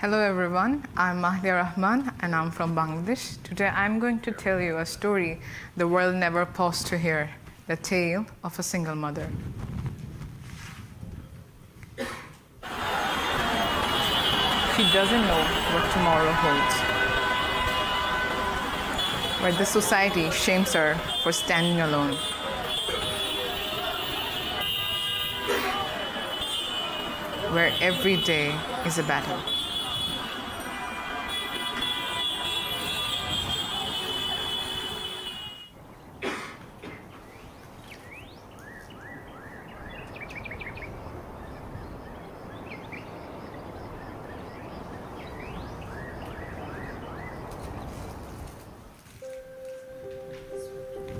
Hello everyone, I'm Mahdia Rahman and I'm from Bangladesh. Today I'm going to tell you a story the world never paused to hear, the tale of a single mother. She doesn't know what tomorrow holds, where the society shames her for standing alone. Where every day is a battle.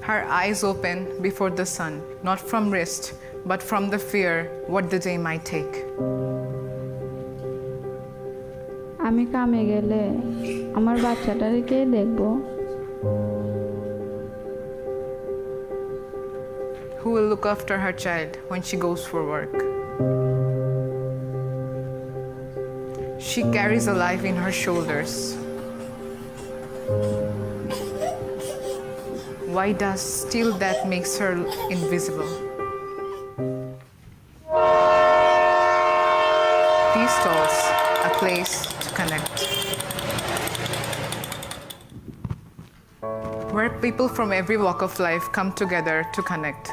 Her eyes open before the sun, not from rest, but from the fear what the day might take. আমি কামে গেলে আমার বাচ্চাটারে কে দেখবো? Who will look after her child when she goes for work? She carries a life in her shoulders. Why does still that makes her invisible? These stalls, a place to connect, where people from every walk of life come together to connect.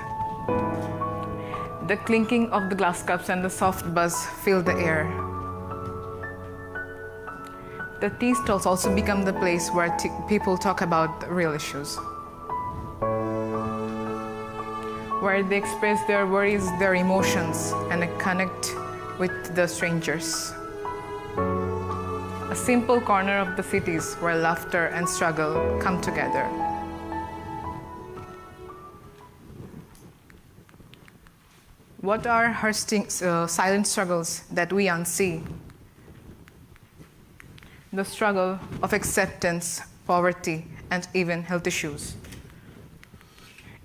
The clinking of the glass cups and the soft buzz fill the air. The tea stalls also become the place where people talk about the real issues, where they express their worries, their emotions, and connect with the strangers. A simple corner of the cities where laughter and struggle come together. What are her silent struggles that we unsee? The struggle of acceptance, poverty, and even health issues.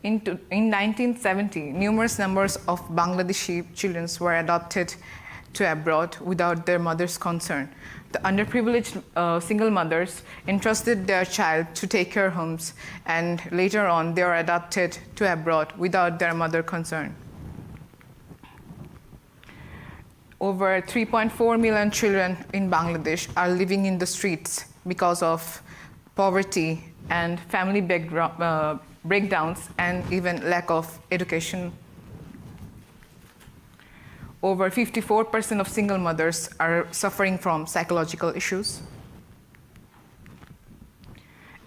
In 1970, numerous numbers of Bangladeshi children were adopted to abroad without their mother's consent. The underprivileged single mothers entrusted their child to take care homes, and later on they were adopted to abroad without their mother's consent. Over 3.4 million children in Bangladesh are living in the streets because of poverty and family breakdowns and even lack of education. Over 54% of single mothers are suffering from psychological issues.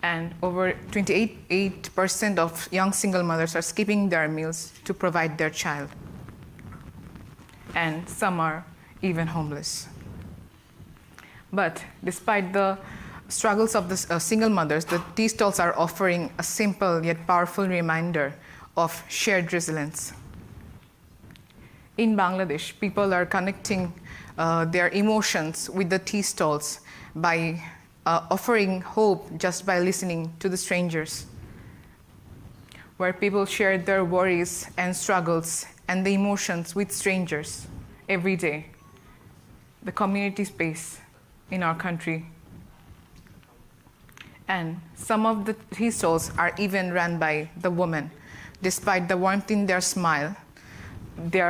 And over 28% of young single mothers are skipping their meals to provide their child. And some are even homeless. But despite the struggles of the single mothers, the tea stalls are offering a simple yet powerful reminder of shared resilience. In Bangladesh, people are connecting their emotions with the tea stalls by offering hope just by listening to the strangers, where people share their worries and struggles and the emotions with strangers every day. The community space in our country. And some of the tea stalls are even run by the women. Despite the warmth in their smile, they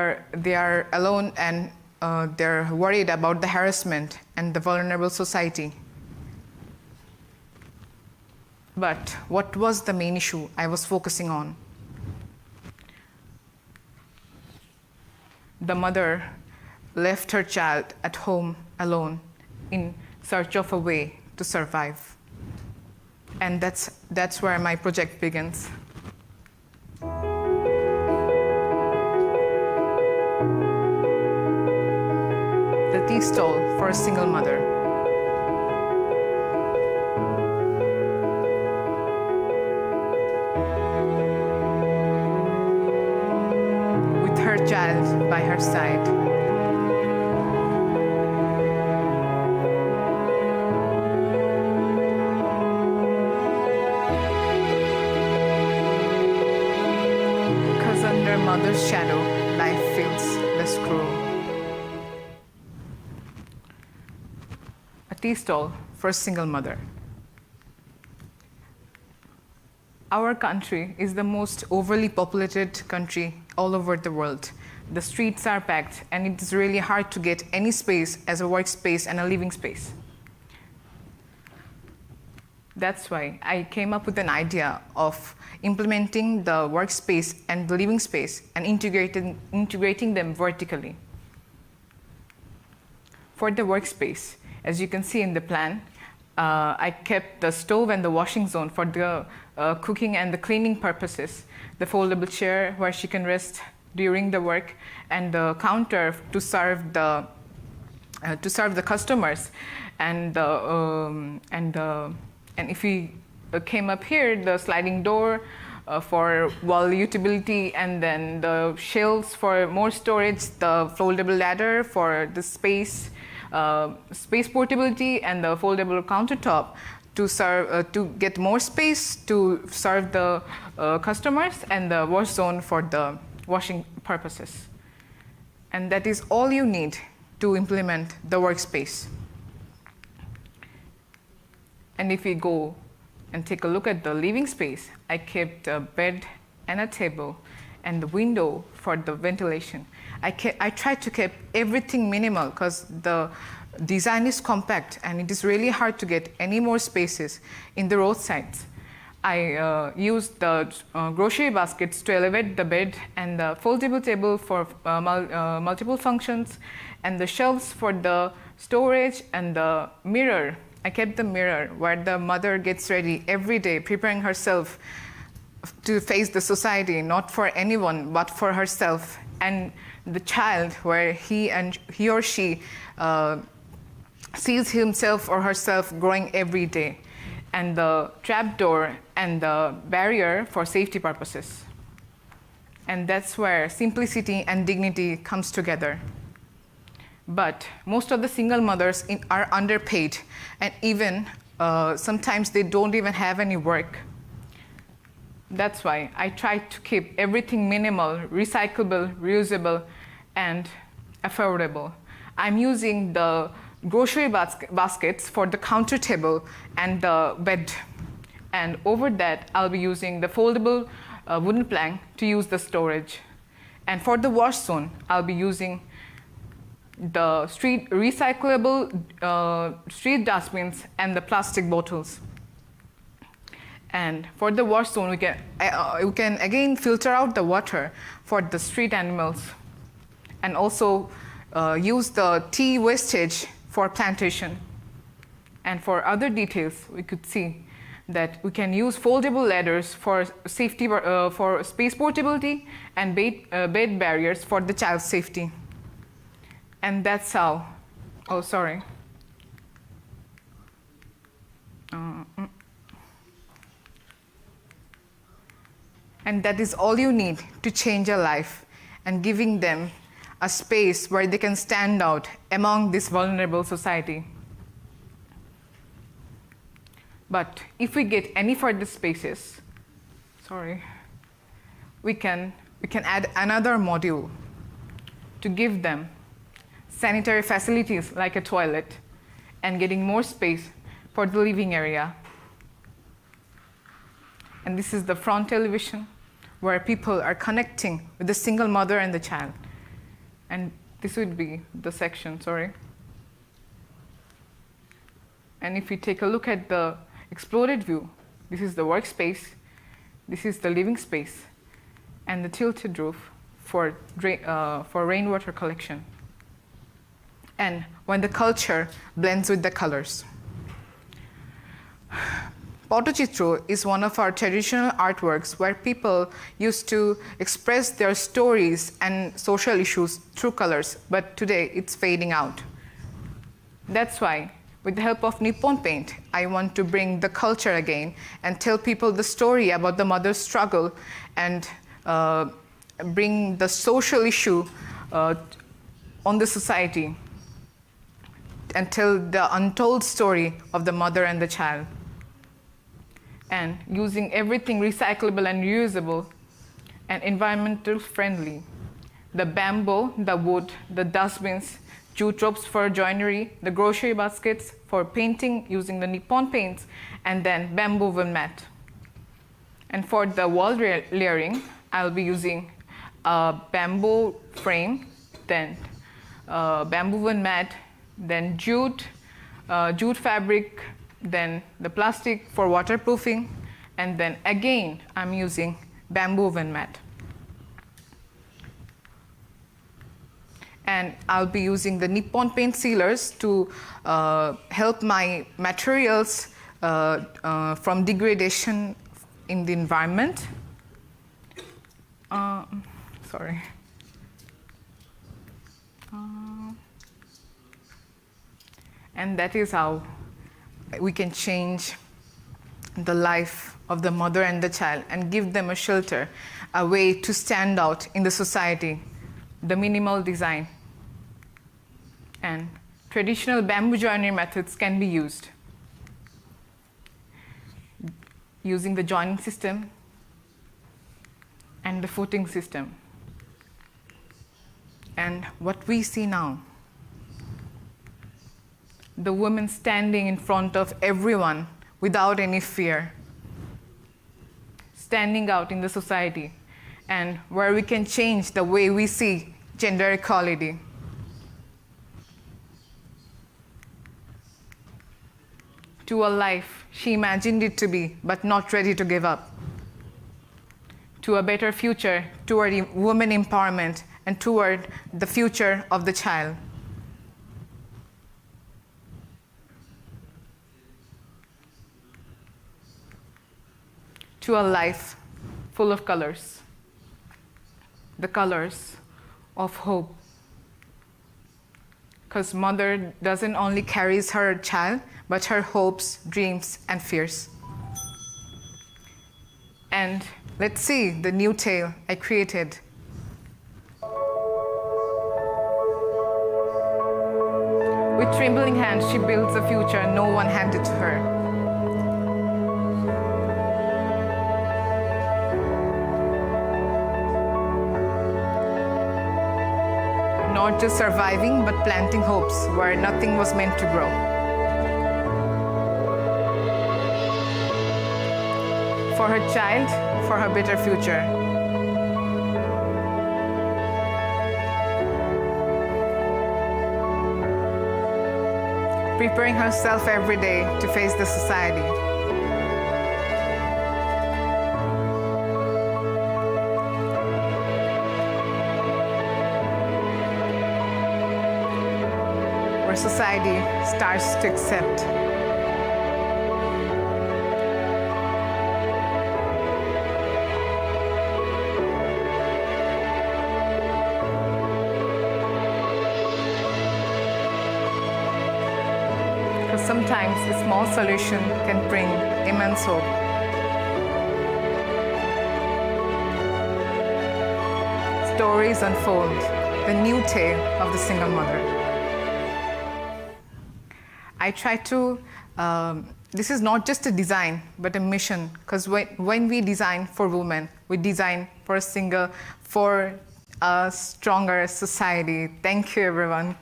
are alone and they're worried about the harassment and the vulnerable society. But what was the main issue I was focusing on? The mother left her child at home alone in search of a way to survive. And that's where my project begins. The tea stall for a single mother. With her child by her side. Under mother's shadow, life feels less cruel. tea stall for a single mother. Our country is the most overly populated country all over the world. The streets are packed, and it is really hard to get any space as a workspace and a living space. That's why I came up with an idea of implementing the workspace and the living space and integrating them vertically. For the workspace, as you can see in the plan, I kept the stove and the washing zone for the cooking and the cleaning purposes, the foldable chair where she can rest during the work, and the counter to serve the customers, and if we came up here, the sliding door for wall utility, and then the shelves for more storage, the foldable ladder for the space portability, and the foldable countertop to serve to get more space to serve the customers, and the wash zone for the washing purposes. And that is all you need to implement the workspace. And if we go and take a look at the living space, I kept a bed and a table and the window for the ventilation. I tried to keep everything minimal because the design is compact and it is really hard to get any more spaces in the roadsides. I used the grocery baskets to elevate the bed, and the foldable table for multiple functions, and the shelves for the storage, and the mirror. I kept the mirror where the mother gets ready every day, preparing herself to face the society, not for anyone, but for herself, and the child where he or she sees himself or herself growing every day, and the trapdoor and the barrier for safety purposes. And that's where simplicity and dignity comes together. But most of the single mothers are underpaid, and even sometimes they don't even have any work. That's why I tried to keep everything minimal, recyclable, reusable, and affordable. I'm using the grocery baskets for the counter table and the bed. And over that, I'll be using the foldable wooden plank to use the storage. And for the wash zone, I'll be using the recyclable street dustbins and the plastic bottles. And for the wash zone, we can again filter out the water for the street animals, and also use the tea wastage for plantation. And for other details, we could see that we can use foldable ladders for safety, for space portability, and bed barriers for the child's safety. And that's how, oh, sorry. And that is all you need to change a life, and giving them a space where they can stand out among this vulnerable society. But if we get any further spaces, we can add another module to give them sanitary facilities like a toilet, and getting more space for the living area. And this is the front elevation where people are connecting with the single mother and the child. And this would be the section, And if we take a look at the exploded view, this is the workspace, this is the living space, and the tilted roof for rainwater collection. And when the culture blends with the colors. Pottochitru is one of our traditional artworks where people used to express their stories and social issues through colors, but today it's fading out. That's why, with the help of Nippon Paint, I want to bring the culture again and tell people the story about the mother's struggle, and bring the social issue on the society, and tell the untold story of the mother and the child. And using everything recyclable and reusable and environmental friendly. The bamboo, the wood, the dustbins, jute ropes for joinery, the grocery baskets for painting using the Nippon Paints, and then bamboo woven mat. And for the wall layering, I'll be using a bamboo frame, then bamboo woven mat, then jute fabric, then the plastic for waterproofing, and then again I'm using bamboo woven mat. And I'll be using the Nippon Paint sealers to help my materials from degradation in the environment. Sorry. And that is how we can change the life of the mother and the child and give them a shelter, a way to stand out in the society. The minimal design and traditional bamboo joinery methods can be used using the joining system and the footing system. And what we see now, the women standing in front of everyone without any fear, standing out in the society, and where we can change the way we see gender equality. To a life she imagined it to be, but not ready to give up. To a better future, toward women empowerment, and toward the future of the child. To a life full of colors. The colors of hope. Because mother doesn't only carries her child, but her hopes, dreams, and fears. And let's see the new tale I created. With trembling hands, she builds a future no one handed to her. Not just surviving, but planting hopes where nothing was meant to grow. For her child, for her better future. Preparing herself every day to face the society. Where society starts to accept. Because sometimes a small solution can bring immense hope. Stories unfold, the new tale of the single mother. I try to, this is not just a design, but a mission, because when we design for women, we design for a stronger society. Thank you, everyone.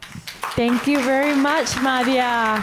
Thank you very much, Mahdia.